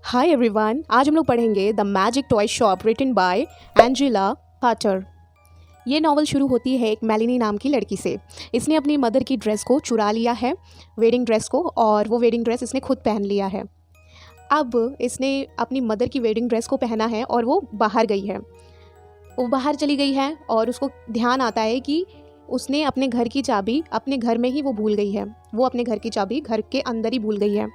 Hi everyone, आज हम लोग पढ़ेंगे the magic toy shop written by Angela Carter. ये नॉवल शुरू होती है एक मेलिनी नाम की लड़की से। इसने अपनी मदर की ड्रेस को चुरा लिया है, वेडिंग ड्रेस को, और वो वेडिंग ड्रेस इसने खुद पहन लिया है। अब इसने अपनी मदर की वेडिंग ड्रेस को पहना है और वो बाहर गई है। वो बाहर चली गई है और उसको ध्यान आता है कि उसने अपने घर की चाबी अपने घर में ही वो भूल गई है। वो अपने घर की चाबी घर के अंदर ही भूल गई है।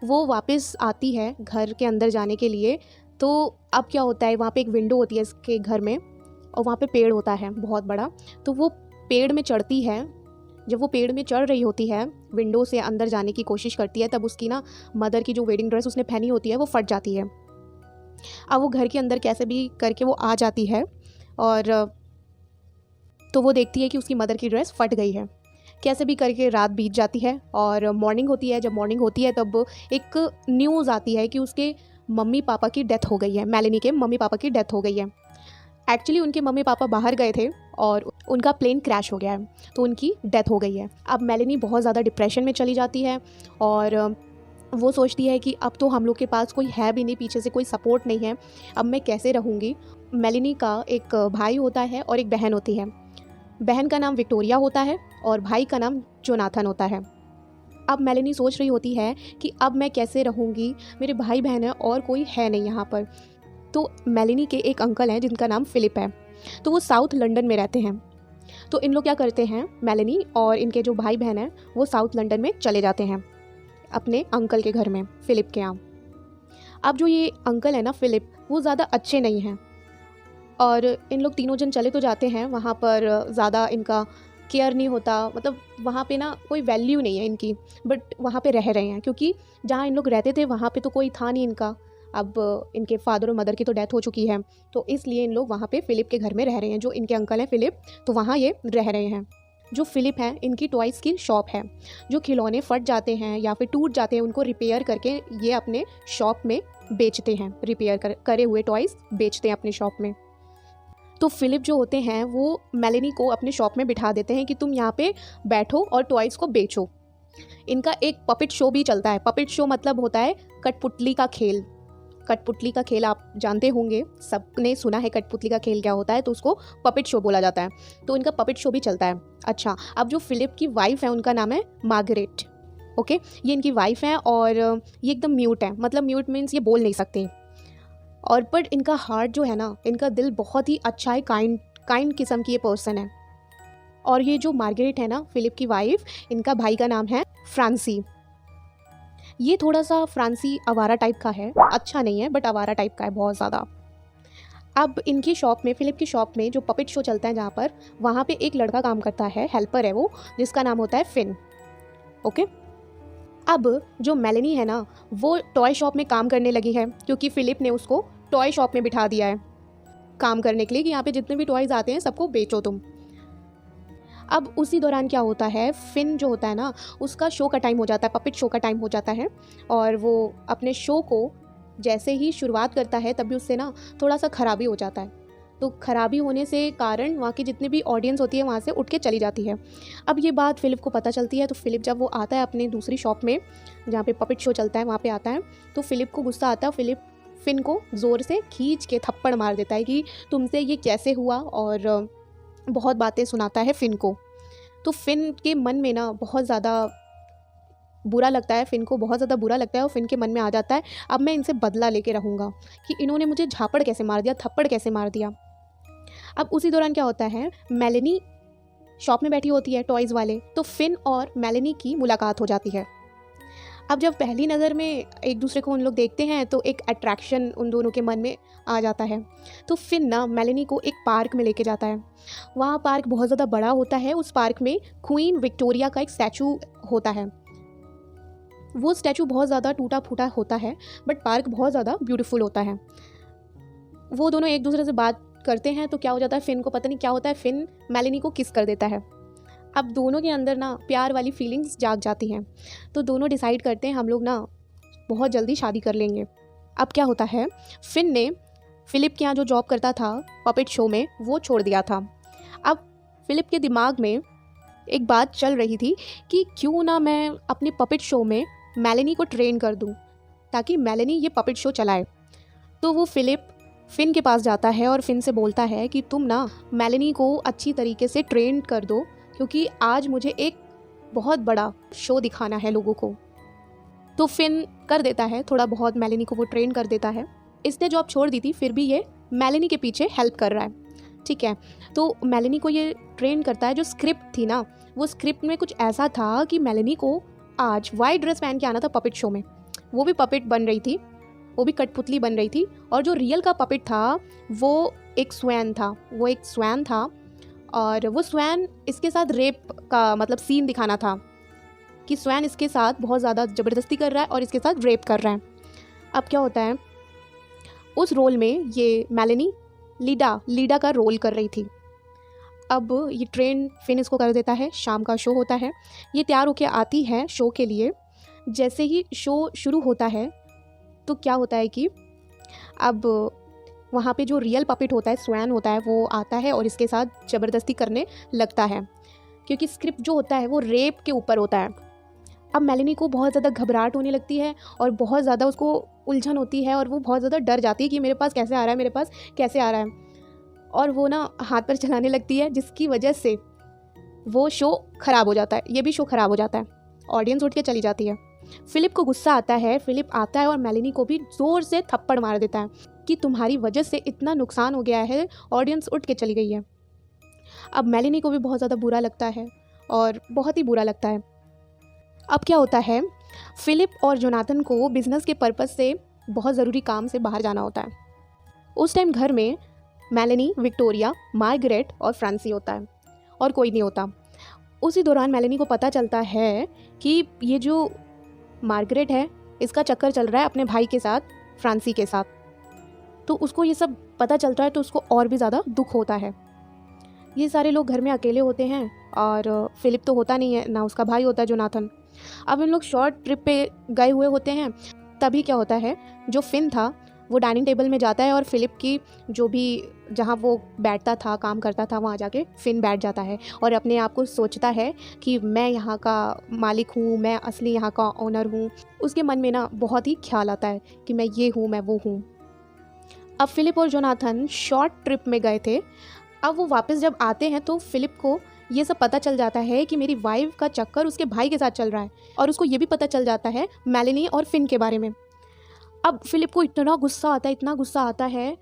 वो वापस आती है घर के अंदर जाने के लिए। तो अब क्या होता है, वहाँ पे एक विंडो होती है इसके घर में और वहाँ पे पेड़ होता है बहुत बड़ा। तो वो पेड़ में चढ़ती है। जब वो पेड़ में चढ़ रही होती है, विंडो से अंदर जाने की कोशिश करती है, तब उसकी ना मदर की जो वेडिंग ड्रेस उसने पहनी होती है वो फट जाती है। अब वो घर के अंदर कैसे भी करके वो आ जाती है और तो वो देखती है कि उसकी मदर की ड्रेस फट गई है। कैसे भी करके रात बीत जाती है और मॉर्निंग होती है। जब मॉर्निंग होती है तब एक न्यूज़ आती है कि उसके मम्मी पापा की डेथ हो गई है। मेलिनी के मम्मी पापा की डेथ हो गई है। एक्चुअली उनके मम्मी पापा बाहर गए थे और उनका प्लेन क्रैश हो गया है, तो उनकी डेथ हो गई है। अब मेलिनी बहुत ज़्यादा डिप्रेशन में चली जाती है और वो सोचती है कि अब तो हम लोग के पास कोई है भी नहीं, पीछे से कोई सपोर्ट नहीं है, अब मैं कैसे रहूँगी। मेलिनी का एक भाई होता है और एक बहन होती है। बहन का नाम विक्टोरिया होता है और भाई का नाम जोनाथन होता है। अब मेलिनी सोच रही होती है कि अब मैं कैसे रहूँगी, मेरे भाई बहन है और कोई है नहीं यहाँ पर। तो मेलिनी के एक अंकल हैं जिनका नाम फिलिप है। तो वो साउथ लंदन में रहते हैं। तो इन लोग क्या करते हैं, मेलिनी और इनके जो भाई बहन हैं वो साउथ लंदन में चले जाते हैं अपने अंकल के घर में, फिलिप के यहाँ। अब जो ये अंकल है ना फिलिप, वो ज़्यादा अच्छे नहीं हैं और इन लोग तीनों जन चले तो जाते हैं, वहाँ पर ज़्यादा इनका केयर नहीं होता। मतलब वहाँ पे ना कोई वैल्यू नहीं है इनकी, बट वहाँ पे रह रहे हैं क्योंकि जहाँ इन लोग रहते थे वहाँ पे तो कोई था नहीं इनका। अब इनके फादर और मदर की तो डेथ हो चुकी है, तो इसलिए इन लोग वहाँ पे फिलिप के घर में रह रहे हैं। जो इनके अंकल हैं फिलिप, तो वहाँ ये रह रहे हैं। जो फिलिप हैं, इनकी टॉयज़ की शॉप है। जो खिलौने फट जाते हैं या फिर टूट जाते हैं उनको रिपेयर करके ये अपने शॉप में बेचते हैं। रिपेयर करे हुए टॉयज़ बेचते हैं अपने शॉप में। तो फिलिप जो होते हैं वो मेलिनी को अपने शॉप में बिठा देते हैं कि तुम यहाँ पे बैठो और टॉयज़ को बेचो। इनका एक पपेट शो भी चलता है। पपेट शो मतलब होता है कठपुतली का खेल। कठपुतली का खेल आप जानते होंगे, सबने सुना है कठपुतली का खेल क्या होता है, तो उसको पपेट शो बोला जाता है। तो इनका पपेट शो भी चलता है। अच्छा, अब जो फिलिप की वाइफ है उनका नाम है मार्गरेट। ओके, ये इनकी वाइफ है और ये एकदम म्यूट है। मतलब म्यूट मीन्स ये बोल नहीं सकते। और बट इनका हार्ट जो है ना, इनका दिल बहुत ही अच्छा है, काइंड किस्म की ये पर्सन है। और ये जो मार्गरेट है ना, फिलिप की वाइफ, इनका भाई का नाम है फ्रांसी। ये थोड़ा सा फ्रांसी आवारा टाइप का है, अच्छा नहीं है बट आवारा टाइप का है बहुत ज़्यादा। अब इनकी शॉप में, फिलिप की शॉप में जो पपेट शो चलता है जहाँ पर, वहाँ पे एक लड़का काम करता है, हेल्पर है वो, जिसका नाम होता है फिन। ओके, अब जो मेलिनी है ना, वो टॉय शॉप में काम करने लगी है क्योंकि फिलिप ने उसको टॉय शॉप में बिठा दिया है काम करने के लिए कि यहाँ पे जितने भी टॉयज़ आते हैं सबको बेचो तुम। अब उसी दौरान क्या होता है, फिन जो होता है ना, उसका शो का टाइम हो जाता है, पपेट शो का टाइम हो जाता है। और वो अपने शो को जैसे ही शुरुआत करता है तभी उससे ना थोड़ा सा खराबी हो जाता है। तो खराबी होने से कारण वहाँ की जितनी भी ऑडियंस होती है वहाँ से उठ के चली जाती है। अब ये बात फिलिप को पता चलती है। तो फिलिप जब वो आता है अपनी दूसरी शॉप में जहाँ पे पपेट शो चलता है, वहाँ पे आता है, तो फिलिप को गुस्सा आता है। फिलिप फिन को ज़ोर से खींच के थप्पड़ मार देता है कि तुमसे ये कैसे हुआ, और बहुत बातें सुनाता है फिन को। तो फिन के मन में ना बहुत ज़्यादा बुरा लगता है, फिन को बहुत ज़्यादा बुरा लगता है और फिन के मन में आ जाता है अब मैं इनसे बदला लेके रहूँगा कि इन्होंने मुझे झापड़ कैसे मार दिया, थप्पड़ कैसे मार दिया। अब उसी दौरान क्या होता है, मेलिनी शॉप में बैठी होती है टॉयज़ वाले, तो फिन और मेलिनी की मुलाकात हो जाती है। अब जब पहली नज़र में एक दूसरे को उन लोग देखते हैं तो एक अट्रैक्शन उन दोनों के मन में आ जाता है। तो फिन ना मेलिनी को एक पार्क में लेके जाता है। वहाँ पार्क बहुत ज़्यादा बड़ा होता है। उस पार्क में क्वीन विक्टोरिया का एक स्टैचू होता है। वो स्टैचू बहुत ज़्यादा टूटा फूटा होता है बट पार्क बहुत ज़्यादा ब्यूटीफुल होता है। वो दोनों एक दूसरे से बात करते हैं तो क्या हो जाता है, फिन को पता नहीं क्या होता है, फिन मेलिनी को किस कर देता है। अब दोनों के अंदर ना प्यार वाली फीलिंग्स जाग जाती हैं। तो दोनों डिसाइड करते हैं हम लोग ना बहुत जल्दी शादी कर लेंगे। अब क्या होता है, फिन ने फिलिप के यहाँ जो जॉब करता था पपेट शो में वो छोड़ दिया था। अब फिलिप के दिमाग में एक बात चल रही थी कि क्यों ना मैं अपने पपेट शो में मेलिनी को ट्रेन कर दूं। ताकि मेलेनी ये पपेट शो चलाए। तो वो फिलिप फिन के पास जाता है और फिन से बोलता है कि तुम ना मेलेनी को अच्छी तरीके से ट्रेन कर दो, क्योंकि आज मुझे एक बहुत बड़ा शो दिखाना है लोगों को। तो फिन कर देता है, थोड़ा बहुत मेलेनी को वो ट्रेन कर देता है। इसने जॉब छोड़ दी थी, फिर भी ये मेलेनी के पीछे हेल्प कर रहा है, ठीक है। तो मेलेनी को ये ट्रेन करता है। जो स्क्रिप्ट थी ना, वो स्क्रिप्ट में कुछ ऐसा था कि मेलेनी को आज वाइट ड्रेस पहन के आना था पपेट शो में। वो भी पपेट बन रही थी, वो भी कठपुतली बन रही थी। और जो रियल का पपेट था वो एक स्वैन था, और वो स्वैन इसके साथ रेप का मतलब सीन दिखाना था कि स्वैन इसके साथ बहुत ज़्यादा ज़बरदस्ती कर रहा है और इसके साथ रेप कर रहा है। अब क्या होता है, उस रोल में ये मेलेनी लीडा का रोल कर रही थी। अब ये ट्रेन फिन इसको कर देता है। शाम का शो होता है, ये तैयार होके आती है शो के लिए। जैसे ही शो शुरू होता है तो क्या होता है कि अब वहाँ पे जो रियल पपेट होता है, स्वैन होता है, वो आता है और इसके साथ ज़बरदस्ती करने लगता है, क्योंकि स्क्रिप्ट जो होता है वो रेप के ऊपर होता है। अब मेलेनी को बहुत ज़्यादा घबराहट होने लगती है और बहुत ज़्यादा उसको उलझन होती है और वो बहुत ज़्यादा डर जाती है कि मेरे पास कैसे आ रहा है। और वो ना हाथ पर चलाने लगती है, जिसकी वजह से वो शो ख़राब हो जाता है। ये भी शो ख़राब हो जाता है, ऑडियंस उठ के चली जाती है। फिलिप को गुस्सा आता है। फिलिप आता है और मेलेनी को भी ज़ोर से थप्पड़ मार देता है कि तुम्हारी वजह से इतना नुकसान हो गया है, ऑडियंस उठ के चली गई है। अब मेलेनी को भी बहुत ज़्यादा बुरा लगता है और बहुत ही बुरा लगता है। अब क्या होता है, फिलिप और जोनाथन को बिज़नेस के पर्पज़ से बहुत ज़रूरी काम से बाहर जाना होता है। उस टाइम घर में मेलेनी, विक्टोरिया, मार्गरेट और फ्रांसी होता है और कोई नहीं होता। उसी दौरान मेलेनी को पता चलता है कि ये जो मार्गरेट है, इसका चक्कर चल रहा है अपने भाई के साथ, फ्रांसी के साथ। तो उसको ये सब पता चलता है तो उसको और भी ज़्यादा दुख होता है। ये सारे लोग घर में अकेले होते हैं और फिलिप तो होता नहीं है, ना उसका भाई होता है जोनाथन। अब इन लोग शॉर्ट ट्रिप पे गए हुए होते हैं। तभी क्या होता है, जो फिन था वो डाइनिंग टेबल में जाता है और फिलिप की जो भी जहाँ वो बैठता था, काम करता था, वहाँ जाके फिन बैठ जाता है और अपने आप को सोचता है कि मैं यहाँ का मालिक हूँ, मैं असली यहाँ का ओनर हूँ। उसके मन में ना बहुत ही ख्याल आता है कि मैं ये हूँ, मैं वो हूँ। अब फिलिप और जोनाथन शॉर्ट ट्रिप में गए थे। अब वो वापस जब आते हैं तो फिलिप को ये सब पता चल जाता है कि मेरी वाइफ का चक्कर उसके भाई के साथ चल रहा है, और उसको ये भी पता चल जाता है मेलेनी और फिन के बारे में। अब फिलिप को इतना गुस्सा आता है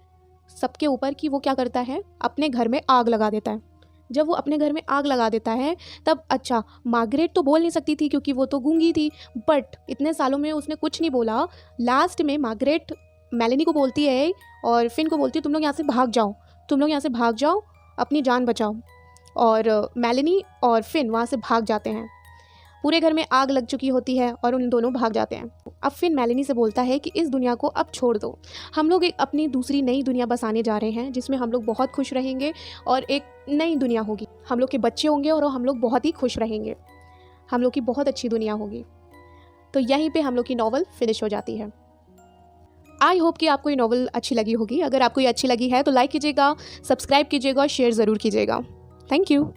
सबके ऊपर कि वो क्या करता है, अपने घर में आग लगा देता है। जब वो अपने घर में आग लगा देता है तब अच्छा, मार्गरेट तो बोल नहीं सकती थी क्योंकि वो तो गूंगी थी, बट इतने सालों में उसने कुछ नहीं बोला। लास्ट में मार्गरेट मेलेनी को बोलती है और फिन को बोलती है, तुम लोग यहाँ से भाग जाओ, अपनी जान बचाओ। और मेलेनी और फिन वहाँ से भाग जाते हैं। पूरे घर में आग लग चुकी होती है और उन दोनों भाग जाते हैं। अब फिन मेलेनी से बोलता है कि इस दुनिया को अब छोड़ दो, हम लोग एक अपनी दूसरी नई दुनिया बसाने जा रहे हैं, जिसमें हम लोग बहुत खुश रहेंगे और एक नई दुनिया होगी। हम लोग के बच्चे होंगे और हम लोग बहुत ही खुश रहेंगे, हम लोग की बहुत अच्छी दुनिया होगी। तो यहीं पे हम लोग की नॉवल फिनिश हो जाती है। आई होप कि आपको ये नॉवल अच्छी लगी होगी। अगर आपको ये अच्छी लगी है तो लाइक कीजिएगा, सब्सक्राइब कीजिएगा और शेयर ज़रूर कीजिएगा। Thank you.